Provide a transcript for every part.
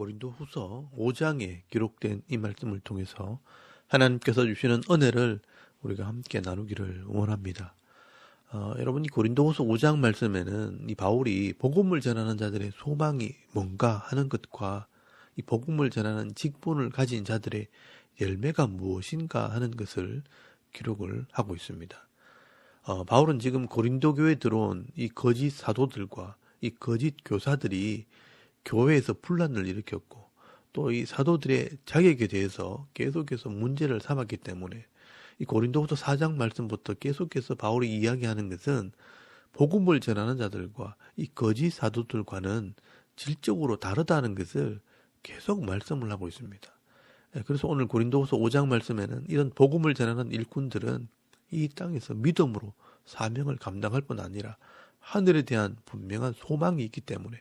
고린도후서 5장에 기록된 이 말씀을 통해서 하나님께서 주시는 은혜를 우리가 함께 나누기를 원합니다. 여러분이 고린도후서 5장 말씀에는 이 바울이 복음을 전하는 자들의 소망이 뭔가 하는 것과 이 복음을 전하는 직분을 가진 자들의 열매가 무엇인가 하는 것을 기록을 하고 있습니다. 바울은 지금 고린도 교회에 들어온 이 거짓 사도들과 이 거짓 교사들이 교회에서 분란을 일으켰고 또 이 사도들의 자격에 대해서 계속해서 문제를 삼았기 때문에 이 고린도후서 4장 말씀부터 계속해서 바울이 이야기하는 것은 복음을 전하는 자들과 이 거짓 사도들과는 질적으로 다르다는 것을 계속 말씀을 하고 있습니다. 그래서 오늘 고린도후서 5장 말씀에는 이런 복음을 전하는 일꾼들은 이 땅에서 믿음으로 사명을 감당할 뿐 아니라 하늘에 대한 분명한 소망이 있기 때문에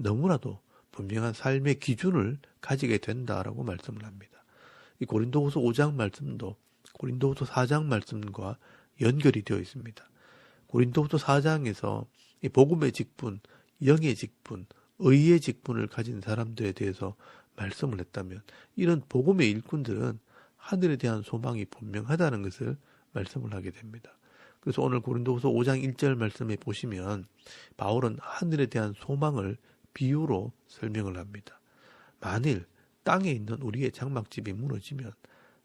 너무나도 분명한 삶의 기준을 가지게 된다라고 말씀을 합니다. 이 고린도후서 5장 말씀도 고린도후서 4장 말씀과 연결이 되어 있습니다. 고린도후서 4장에서 이 복음의 직분, 영의 직분, 의의 직분을 가진 사람들에 대해서 말씀을 했다면 이런 복음의 일꾼들은 하늘에 대한 소망이 분명하다는 것을 말씀을 하게 됩니다. 그래서 오늘 고린도후서 5장 1절 말씀에 보시면 바울은 하늘에 대한 소망을 비유로 설명을 합니다. 만일 땅에 있는 우리의 장막집이 무너지면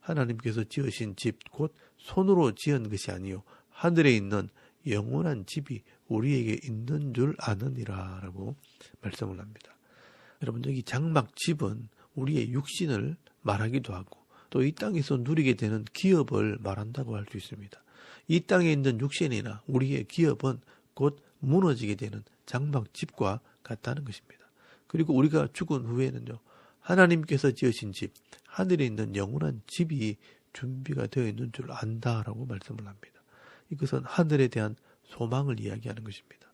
하나님께서 지으신 집 곧 손으로 지은 것이 아니요 하늘에 있는 영원한 집이 우리에게 있는 줄 아느니라 라고 말씀을 합니다. 여러분 여기 장막집은 우리의 육신을 말하기도 하고 또 이 땅에서 누리게 되는 기업을 말한다고 할 수 있습니다. 이 땅에 있는 육신이나 우리의 기업은 곧 무너지게 되는 장막집과 같다는 것입니다. 그리고 우리가 죽은 후에는요. 하나님께서 지으신 집, 하늘에 있는 영원한 집이 준비가 되어 있는 줄 안다라고 말씀을 합니다. 이것은 하늘에 대한 소망을 이야기하는 것입니다.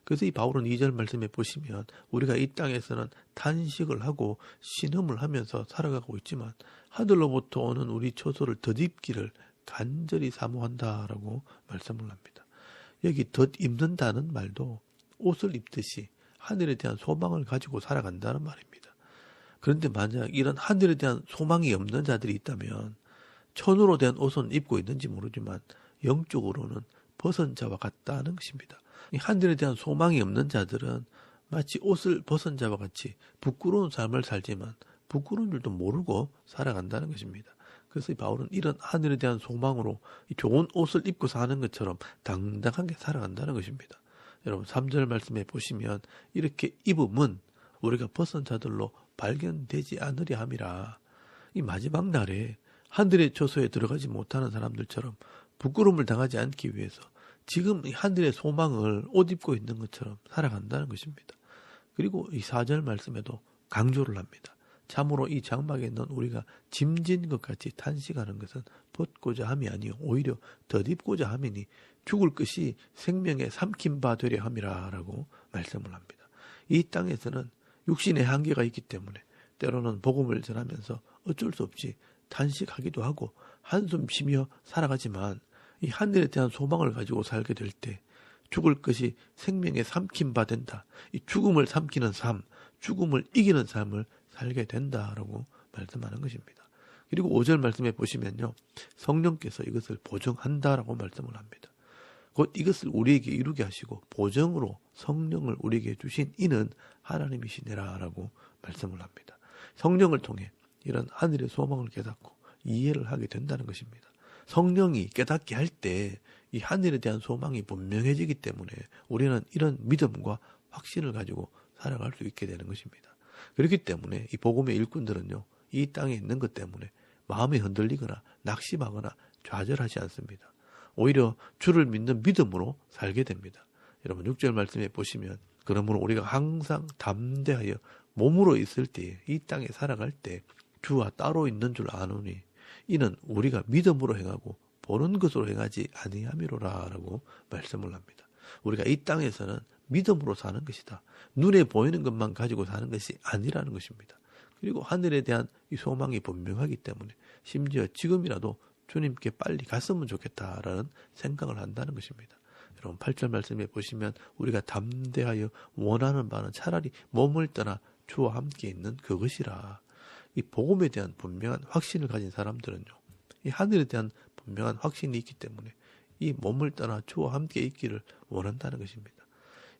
그래서 이 바울은 2절 말씀에 보시면 우리가 이 땅에서는 탄식을 하고 신음을 하면서 살아가고 있지만 하늘로부터 오는 우리 처소를 덧입기를 간절히 사모한다라고 말씀을 합니다. 여기 덧입는다는 말도 옷을 입듯이 하늘에 대한 소망을 가지고 살아간다는 말입니다. 그런데 만약 이런 하늘에 대한 소망이 없는 자들이 있다면 천으로 된 옷은 입고 있는지 모르지만 영적으로는 벗은 자와 같다는 것입니다. 이 하늘에 대한 소망이 없는 자들은 마치 옷을 벗은 자와 같이 부끄러운 삶을 살지만 부끄러운 줄도 모르고 살아간다는 것입니다. 그래서 이 바울은 이런 하늘에 대한 소망으로 좋은 옷을 입고 사는 것처럼 당당하게 살아간다는 것입니다. 여러분 3절 말씀에 보시면 이렇게 입음은 우리가 벗은 자들로 발견되지 않으려 함이라. 이 마지막 날에 하늘의 처소에 들어가지 못하는 사람들처럼 부끄러움을 당하지 않기 위해서 지금 이 하늘의 소망을 옷 입고 있는 것처럼 살아간다는 것입니다. 그리고 이 4절 말씀에도 강조를 합니다. 참으로 이 장막에 있는 우리가 짐진 것 같이 탄식하는 것은 벗고자 함이 아니요 오히려 덧입고자 함이니 죽을 것이 생명에 삼킨 바 되려 함이라 라고 말씀을 합니다. 이 땅에서는 육신의 한계가 있기 때문에 때로는 복음을 전하면서 어쩔 수 없이 탄식하기도 하고 한숨 쉬며 살아가지만 이 하늘에 대한 소망을 가지고 살게 될 때 죽을 것이 생명에 삼킨 바 된다. 이 죽음을 삼키는 삶, 죽음을 이기는 삶을 살게 된다라고 말씀하는 것입니다. 그리고 5절 말씀에 보시면요. 성령께서 이것을 보증한다라고 말씀을 합니다. 곧 이것을 우리에게 이루게 하시고 보증으로 성령을 우리에게 주신 이는 하나님이시니라 라고 말씀을 합니다. 성령을 통해 이런 하늘의 소망을 깨닫고 이해를 하게 된다는 것입니다. 성령이 깨닫게 할 때 이 하늘에 대한 소망이 분명해지기 때문에 우리는 이런 믿음과 확신을 가지고 살아갈 수 있게 되는 것입니다. 그렇기 때문에 이 복음의 일꾼들은요. 이 땅에 있는 것 때문에 마음이 흔들리거나 낙심하거나 좌절하지 않습니다. 오히려 주를 믿는 믿음으로 살게 됩니다. 여러분 6절 말씀에 보시면 그러므로 우리가 항상 담대하여 몸으로 있을 때에 이 땅에 살아갈 때 주와 따로 있는 줄 아노니 이는 우리가 믿음으로 행하고 보는 것으로 행하지 아니함이로라 라고 말씀을 합니다. 우리가 이 땅에서는 믿음으로 사는 것이다. 눈에 보이는 것만 가지고 사는 것이 아니라는 것입니다. 그리고 하늘에 대한 이 소망이 분명하기 때문에 심지어 지금이라도 주님께 빨리 갔으면 좋겠다라는 생각을 한다는 것입니다. 여러분 8절 말씀에 보시면 우리가 담대하여 원하는 바는 차라리 몸을 떠나 주와 함께 있는 그것이라. 이 복음에 대한 분명한 확신을 가진 사람들은요, 이 하늘에 대한 분명한 확신이 있기 때문에 이 몸을 떠나 주와 함께 있기를 원한다는 것입니다.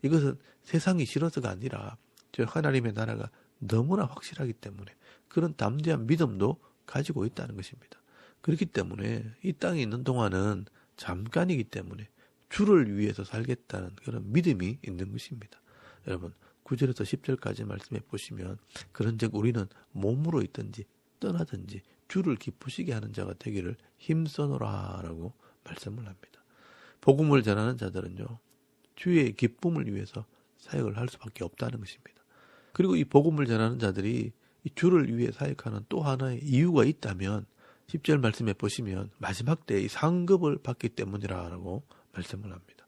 이것은 세상이 싫어서가 아니라 저 하나님의 나라가 너무나 확실하기 때문에 그런 담대한 믿음도 가지고 있다는 것입니다. 그렇기 때문에 이 땅에 있는 동안은 잠깐이기 때문에 주를 위해서 살겠다는 그런 믿음이 있는 것입니다. 여러분 9절에서 10절까지 말씀해 보시면 그런즉 우리는 몸으로 있든지 떠나든지 주를 기쁘시게 하는 자가 되기를 힘써노라 라고 말씀을 합니다. 복음을 전하는 자들은요, 주의 기쁨을 위해서 사역을 할 수밖에 없다는 것입니다. 그리고 이 복음을 전하는 자들이 이 주를 위해 사역하는 또 하나의 이유가 있다면 10절 말씀해 보시면 마지막 때에 이 상급을 받기 때문이라고 말씀을 합니다.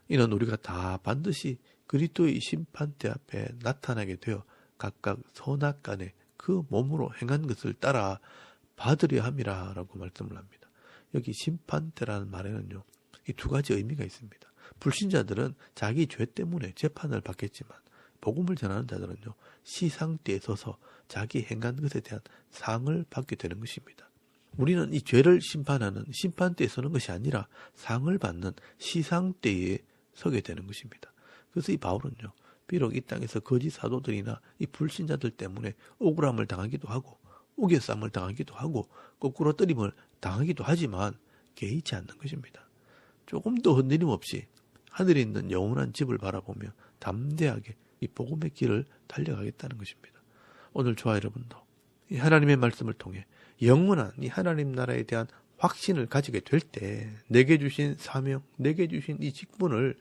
이는 우리가 다 반드시 그리스도의 심판대 앞에 나타나게 되어 각각 선악간에 그 몸으로 행한 것을 따라 받으려 함이라 라고 말씀을 합니다. 여기 심판대라는 말에는요, 이 두 가지 의미가 있습니다. 불신자들은 자기 죄 때문에 재판을 받겠지만 복음을 전하는 자들은요, 시상대에 서서 자기 행한 것에 대한 상을 받게 되는 것입니다. 우리는 이 죄를 심판하는 심판대에 서는 것이 아니라 상을 받는 시상대에 서게 되는 것입니다. 그래서 이 바울은요, 비록 이 땅에서 거짓 사도들이나 이 불신자들 때문에 억울함을 당하기도 하고 우겨쌈을 당하기도 하고 거꾸로 뜨림을 당하기도 하지만 개의치 않는 것입니다. 조금 더 흔들림 없이 하늘에 있는 영원한 집을 바라보며 담대하게 이 복음의 길을 달려가겠다는 것입니다. 오늘 저와 여러분도 이 하나님의 말씀을 통해 영원한 이 하나님 나라에 대한 확신을 가지게 될 때 내게 주신 사명, 내게 주신 이 직분을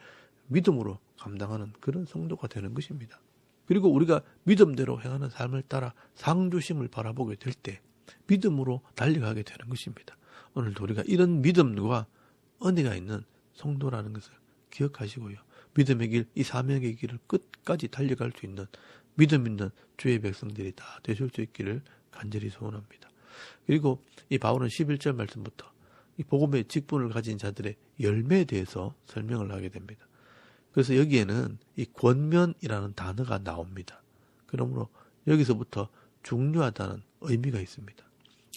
믿음으로 감당하는 그런 성도가 되는 것입니다. 그리고 우리가 믿음대로 행하는 삶을 따라 상주심을 바라보게 될 때 믿음으로 달려가게 되는 것입니다. 오늘도 우리가 이런 믿음과 은혜가 있는 성도라는 것을 기억하시고요. 믿음의 길, 이 사명의 길을 끝까지 달려갈 수 있는 믿음 있는 주의 백성들이 다 되실 수 있기를 간절히 소원합니다. 그리고 이 바울은 11절 말씀부터 이 복음의 직분을 가진 자들의 열매에 대해서 설명을 하게 됩니다. 그래서 여기에는 이 권면이라는 단어가 나옵니다. 그러므로 여기서부터 중요하다는 의미가 있습니다.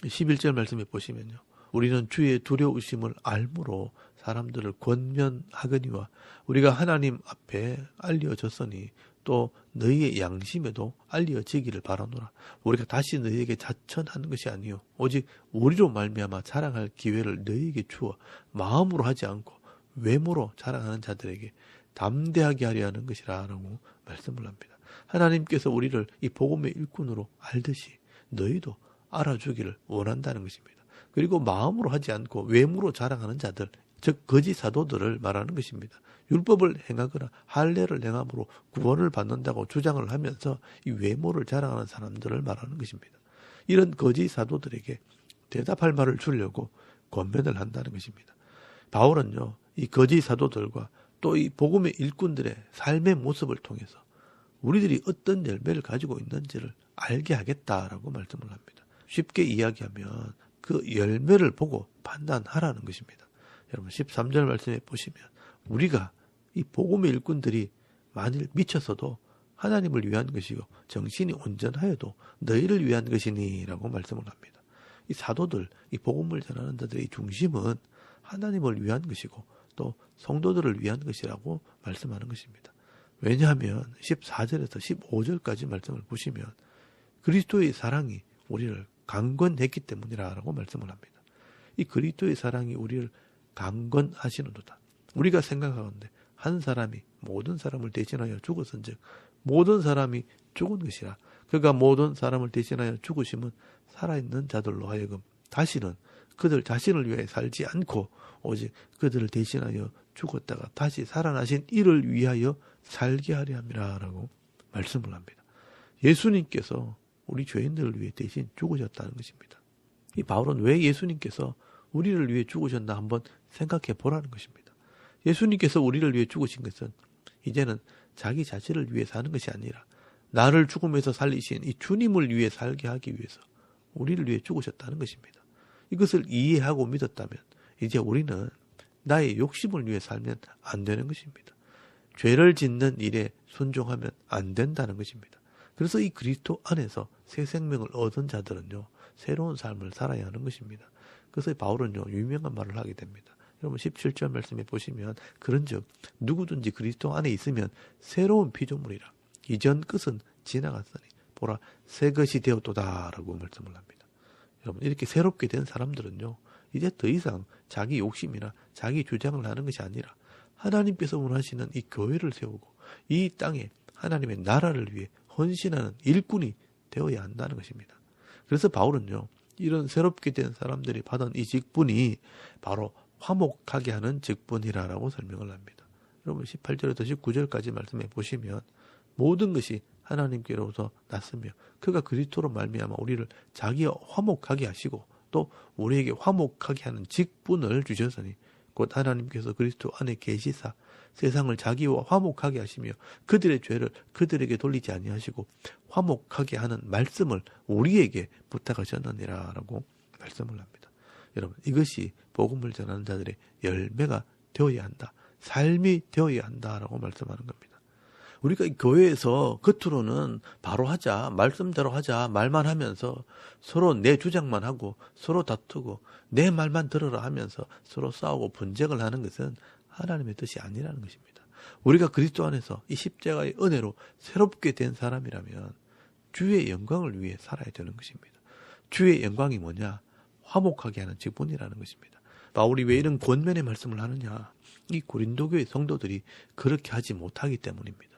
11절 말씀에 보시면요, 우리는 주의 두려우심을 알므로 사람들을 권면하거니와 우리가 하나님 앞에 알려졌으니 또 너희의 양심에도 알려지기를 바라노라. 우리가 다시 너희에게 자천하는 것이 아니요 오직 우리로 말미암아 자랑할 기회를 너희에게 주어 마음으로 하지 않고 외모로 자랑하는 자들에게 담대하게 하려 하는 것이라 라고 말씀을 합니다. 하나님께서 우리를 이 복음의 일꾼으로 알듯이 너희도 알아주기를 원한다는 것입니다. 그리고 마음으로 하지 않고 외모로 자랑하는 자들, 즉 거짓 사도들을 말하는 것입니다. 율법을 행하거나 할례를 행함으로 구원을 받는다고 주장을 하면서 이 외모를 자랑하는 사람들을 말하는 것입니다. 이런 거짓 사도들에게 대답할 말을 주려고 권면을 한다는 것입니다. 바울은요, 이 거짓 사도들과 또 이 복음의 일꾼들의 삶의 모습을 통해서 우리들이 어떤 열매를 가지고 있는지를 알게 하겠다라고 말씀을 합니다. 쉽게 이야기하면 그 열매를 보고 판단하라는 것입니다. 여러분 13절 말씀에 보시면 우리가 이 복음의 일꾼들이 만일 미쳤어도 하나님을 위한 것이고 정신이 온전하여도 너희를 위한 것이니 라고 말씀을 합니다. 이 사도들, 이 복음을 전하는 자들의 중심은 하나님을 위한 것이고 또 성도들을 위한 것이라고 말씀하는 것입니다. 왜냐하면 14절에서 15절까지 말씀을 보시면 그리스도의 사랑이 우리를 강권했기 때문이라고 말씀을 합니다. 이 그리스도의 사랑이 우리를 강권하시는도다. 우리가 생각하건대 한 사람이 모든 사람을 대신하여 죽었은즉 모든 사람이 죽은 것이라. 그가 모든 사람을 대신하여 죽으심은 살아있는 자들로 하여금 다시는 그들 자신을 위해 살지 않고 오직 그들을 대신하여 죽었다가 다시 살아나신 이를 위하여 살게 하려 함이라 라고 말씀을 합니다. 예수님께서 우리 죄인들을 위해 대신 죽으셨다는 것입니다. 이 바울은 왜 예수님께서 우리를 위해 죽으셨나 한번 생각해 보라는 것입니다. 예수님께서 우리를 위해 죽으신 것은 이제는 자기 자신을 위해 사는 것이 아니라 나를 죽음에서 살리신 이 주님을 위해 살게 하기 위해서 우리를 위해 죽으셨다는 것입니다. 이것을 이해하고 믿었다면 이제 우리는 나의 욕심을 위해 살면 안 되는 것입니다. 죄를 짓는 일에 순종하면 안 된다는 것입니다. 그래서 이 그리스도 안에서 새 생명을 얻은 자들은요, 새로운 삶을 살아야 하는 것입니다. 그래서 바울은요, 유명한 말을 하게 됩니다. 여러분 17절 말씀에 보시면 그런즉 누구든지 그리스도 안에 있으면 새로운 피조물이라. 이전 끝은 지나갔으니 보라 새 것이 되었도다라고 말씀을 합니다. 여러분 이렇게 새롭게 된 사람들은요, 이제 더 이상 자기 욕심이나 자기 주장을 하는 것이 아니라 하나님께서 원하시는 이 교회를 세우고 이 땅에 하나님의 나라를 위해 헌신하는 일꾼이 되어야 한다는 것입니다. 그래서 바울은요, 이런 새롭게 된 사람들이 받은 이 직분이 바로 화목하게 하는 직분이라고 설명을 합니다. 여러분 18절에서 19절까지 말씀해 보시면 모든 것이 하나님께로부터 났으며 그가 그리스도로 말미암아 우리를 자기와 화목하게 하시고 또 우리에게 화목하게 하는 직분을 주셨으니 곧 하나님께서 그리스도 안에 계시사 세상을 자기와 화목하게 하시며 그들의 죄를 그들에게 돌리지 아니하시고 화목하게 하는 말씀을 우리에게 부탁하셨느니라 라고 말씀을 합니다. 여러분 이것이 복음을 전하는 자들의 열매가 되어야 한다. 삶이 되어야 한다라고 말씀하는 겁니다. 우리가 이 교회에서 겉으로는 바로 하자, 말씀대로 하자 말만 하면서 서로 내 주장만 하고 서로 다투고 내 말만 들으라 하면서 서로 싸우고 분쟁을 하는 것은 하나님의 뜻이 아니라는 것입니다. 우리가 그리스도 안에서 이 십자가의 은혜로 새롭게 된 사람이라면 주의 영광을 위해 살아야 되는 것입니다. 주의 영광이 뭐냐? 화목하게 하는 직분이라는 것입니다. 바울이 왜 이런 권면의 말씀을 하느냐? 이 고린도 교회 성도들이 그렇게 하지 못하기 때문입니다.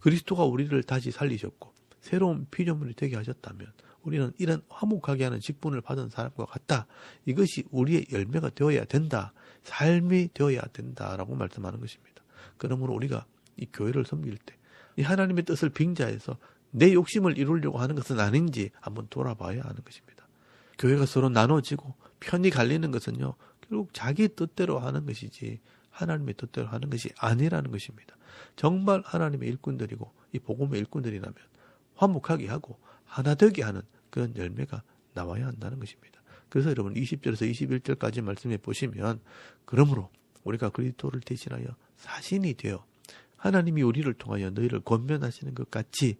그리스도가 우리를 다시 살리셨고 새로운 피조물이 되게 하셨다면 우리는 이런 화목하게 하는 직분을 받은 사람과 같다. 이것이 우리의 열매가 되어야 된다. 삶이 되어야 된다라고 말씀하는 것입니다. 그러므로 우리가 이 교회를 섬길 때 이 하나님의 뜻을 빙자해서 내 욕심을 이루려고 하는 것은 아닌지 한번 돌아봐야 하는 것입니다. 교회가 서로 나눠지고 편이 갈리는 것은요, 결국 자기 뜻대로 하는 것이지 하나님의 뜻대로 하는 것이 아니라는 것입니다. 정말 하나님의 일꾼들이고 이 복음의 일꾼들이라면 화목하게 하고 하나 되게 하는 그런 열매가 나와야 한다는 것입니다. 그래서 여러분 20절에서 21절까지 말씀해 보시면 그러므로 우리가 그리스도를 대신하여 사신이 되어 하나님이 우리를 통하여 너희를 권면하시는 것 같이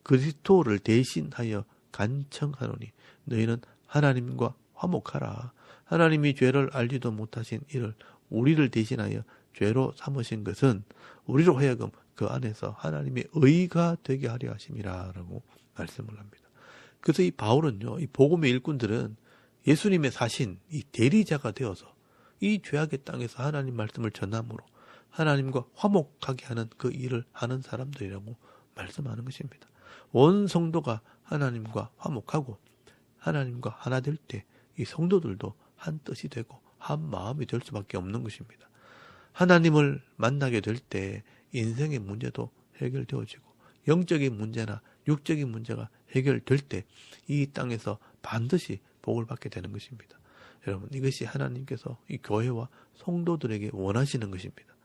그리스도를 대신하여 간청하노니 너희는 하나님과 화목하라. 하나님이 죄를 알지도 못하신 이를 우리를 대신하여 죄로 삼으신 것은 우리로 하여금 그 안에서 하나님의 의가 되게 하려 하심이라 라고 말씀을 합니다. 그래서 이 바울은요, 이 복음의 일꾼들은 예수님의 사신, 이 대리자가 되어서 이 죄악의 땅에서 하나님 말씀을 전함으로 하나님과 화목하게 하는 그 일을 하는 사람들이라고 말씀하는 것입니다. 온 성도가 하나님과 화목하고 하나님과 하나 될 때 이 성도들도 한 뜻이 되고 한 마음이 될 수밖에 없는 것입니다. 하나님을 만나게 될 때 인생의 문제도 해결되어지고 영적인 문제나 육적인 문제가 해결될 때 이 땅에서 반드시 복을 받게 되는 것입니다. 여러분 이것이 하나님께서 이 교회와 성도들에게 원하시는 것입니다.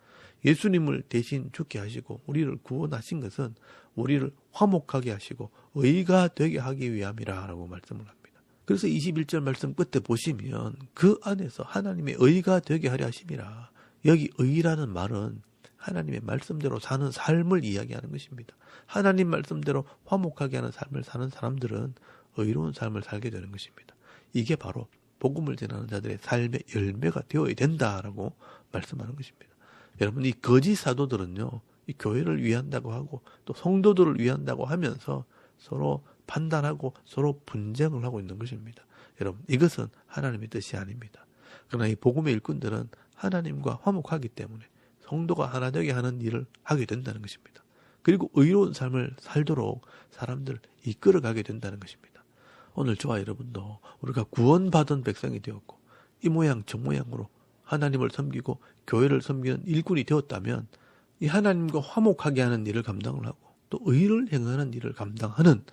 예수님을 대신 죽게 하시고 우리를 구원하신 것은 우리를 화목하게 하시고 의가 되게 하기 위함이라 라고 말씀을 합니다. 그래서 21절 말씀 끝에 보시면 그 안에서 하나님의 의가 되게 하려 하심이라. 여기 의라는 말은 하나님의 말씀대로 사는 삶을 이야기하는 것입니다. 하나님 말씀대로 화목하게 하는 삶을 사는 사람들은 의로운 삶을 살게 되는 것입니다. 이게 바로 복음을 전하는 자들의 삶의 열매가 되어야 된다라고 말씀하는 것입니다. 여러분 이 거짓 사도들은요, 이 교회를 위한다고 하고 또 성도들을 위한다고 하면서 서로 판단하고 서로 분쟁을 하고 있는 것입니다. 여러분 이것은 하나님의 뜻이 아닙니다. 그러나 이 복음의 일꾼들은 하나님과 화목하기 때문에 성도가 하나 되게 하는 일을 하게 된다는 것입니다. 그리고 의로운 삶을 살도록 사람들을 이끌어가게 된다는 것입니다. 오늘 저와 여러분도 우리가 구원받은 백성이 되었고 이 모양 저 모양으로 하나님을 섬기고 교회를 섬기는 일꾼이 되었다면 이 하나님과 화목하게 하는 일을 감당을 하고 또 의를 행하는 일을 감당하는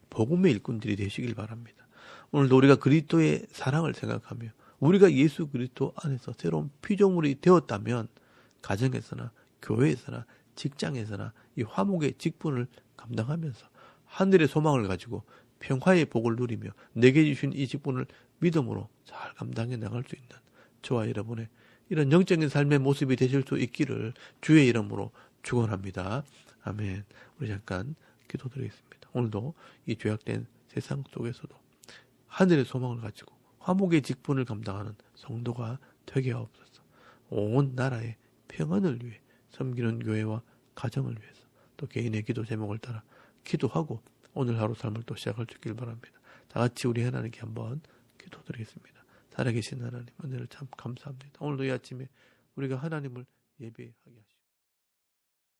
복음의 일꾼들이 되시길 바랍니다. 오늘도 우리가 그리스도의 사랑을 생각하며 우리가 예수 그리스도 안에서 새로운 피조물이 되었다면 가정에서나 교회에서나 직장에서나 이 화목의 직분을 감당하면서 하늘의 소망을 가지고 평화의 복을 누리며 내게 주신 이 직분을 믿음으로 잘 감당해 나갈 수 있는 저와 여러분의 이런 영적인 삶의 모습이 되실 수 있기를 주의 이름으로 축원합니다. 아멘. 우리 잠깐 기도드리겠습니다. 오늘도 이 죄악된 세상 속에서도 하늘의 소망을 가지고 화목의 직분을 감당하는 성도가 되게 하옵소서. 온 나라의 평안을 위해 섬기는 교회와 가정을 위해서 또 개인의 기도 제목을 따라 기도하고 오늘 하루 삶을 또 시작할 수 있길 바랍니다. 다 같이 우리 하나님께 한번 기도드리겠습니다. 살아계신 하나님 은혜를 참 감사합니다. 오늘도 이 아침에 우리가 하나님을 예배하게 하시옵소서.